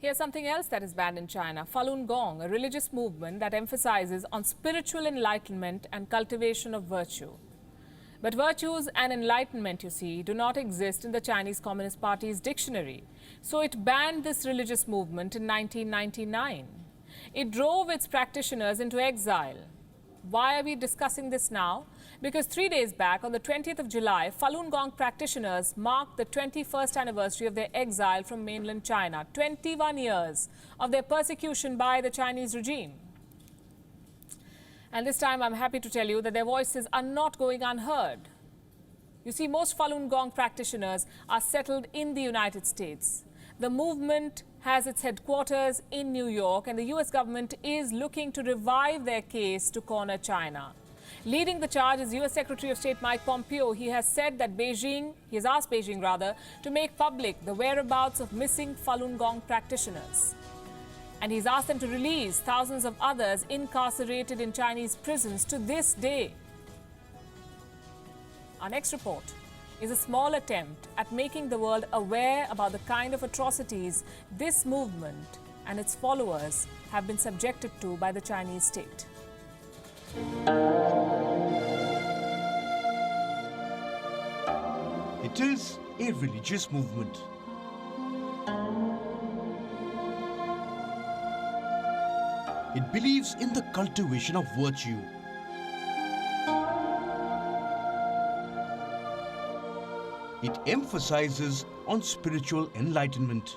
Here's something else that is banned in China. Falun Gong, a religious movement that emphasizes on spiritual enlightenment and cultivation of virtue. But virtues and enlightenment, you see, do not exist in the Chinese Communist Party's dictionary. So it banned this religious movement in 1999. It drove its practitioners into exile. Why are we discussing this now? Because 3 days back, on the 20th of July, Falun Gong practitioners marked the 21st anniversary of their exile from mainland China. 21 years of their persecution by the Chinese regime. And this time, I'm happy to tell you that their voices are not going unheard. You see, most Falun Gong practitioners are settled in the United States. The movement has its headquarters in New York, and the US government is looking to revive their case to corner China. Leading the charge is US Secretary of State Mike Pompeo. He has said that he has asked Beijing to make public the whereabouts of missing Falun Gong practitioners. And he's asked them to release thousands of others incarcerated in Chinese prisons to this day. Our next report is a small attempt at making the world aware about the kind of atrocities this movement and its followers have been subjected to by the Chinese state. It is a religious movement. It believes in the cultivation of virtue. It emphasizes on spiritual enlightenment.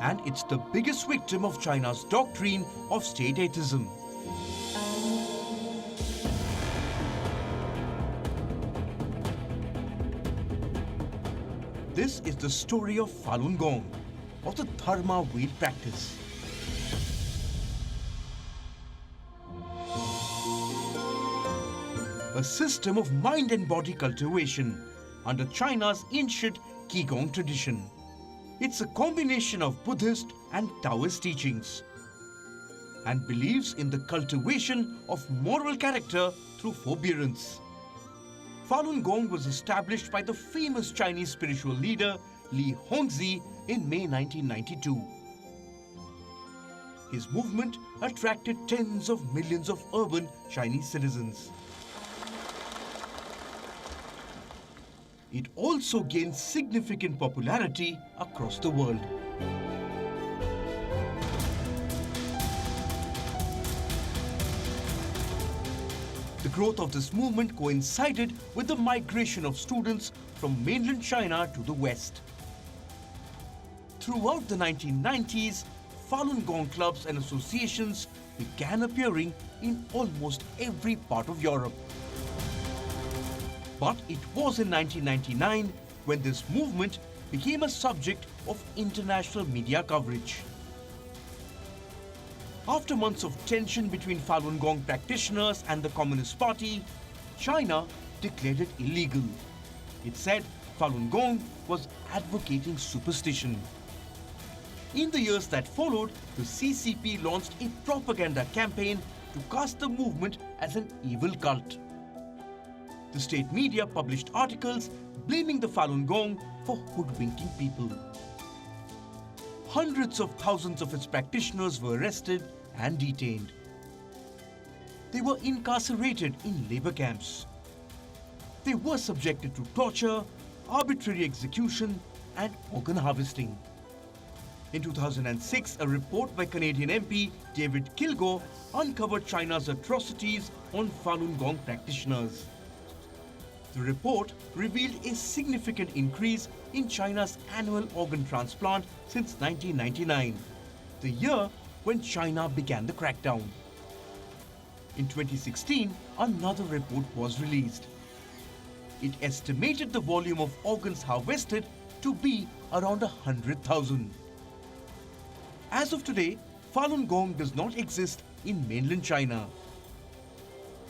And it's the biggest victim of China's doctrine of state atheism. This is the story of Falun Gong, of the DHARMA Ved practice. A system of mind and body cultivation under China's ancient Qigong tradition. It's a combination of Buddhist and Taoist teachings and believes in the cultivation of moral character through forbearance. Falun Gong was established by the famous Chinese spiritual leader HONGZHI in May 1992. His movement attracted tens of millions of urban Chinese citizens. It also gained significant popularity across the world. The growth of this movement coincided with the migration of students from mainland China to the West. Throughout the 1990s, Falun Gong clubs and associations began appearing in almost every part of Europe. But it was in 1999 when this movement became a subject of international media coverage. After months of tension between Falun Gong practitioners and the Communist Party, China declared it illegal. It said Falun Gong was advocating superstition. In the years that followed, the CCP launched a propaganda campaign to cast the movement as an evil cult. The state media published articles blaming the Falun Gong for hoodwinking people. Hundreds of thousands of its practitioners were arrested and detained. They were incarcerated in labor camps. They were subjected to torture, arbitrary execution, and organ harvesting. In 2006, a report by Canadian MP David Kilgour uncovered China's atrocities on Falun Gong practitioners. The report revealed a significant increase in China's annual organ transplant since 1999, the year when China began the crackdown. In 2016, another report was released. It estimated the volume of organs harvested to be around 100,000. As of today, Falun Gong does not exist in mainland China.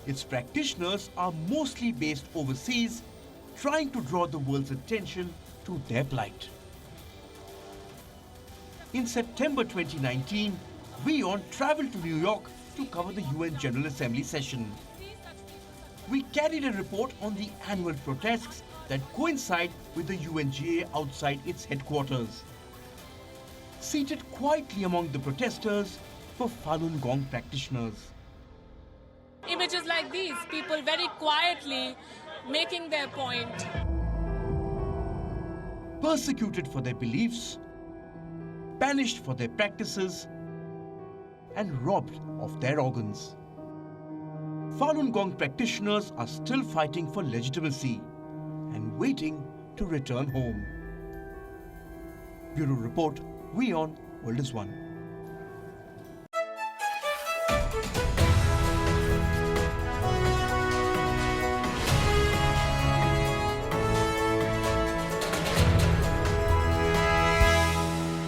Its practitioners are mostly based overseas, trying to draw the world's attention to their plight. In September 2019, WION traveled to New York to cover the UN General Assembly session. We carried a report on the annual protests that coincide with the UNGA outside its headquarters. Seated quietly among the protesters were Falun Gong practitioners. Images like these, people very quietly making their point. Persecuted for their beliefs, banished for their practices, and robbed of their organs. Falun Gong practitioners are still fighting for legitimacy and waiting to return home. Bureau Report, WION World is One.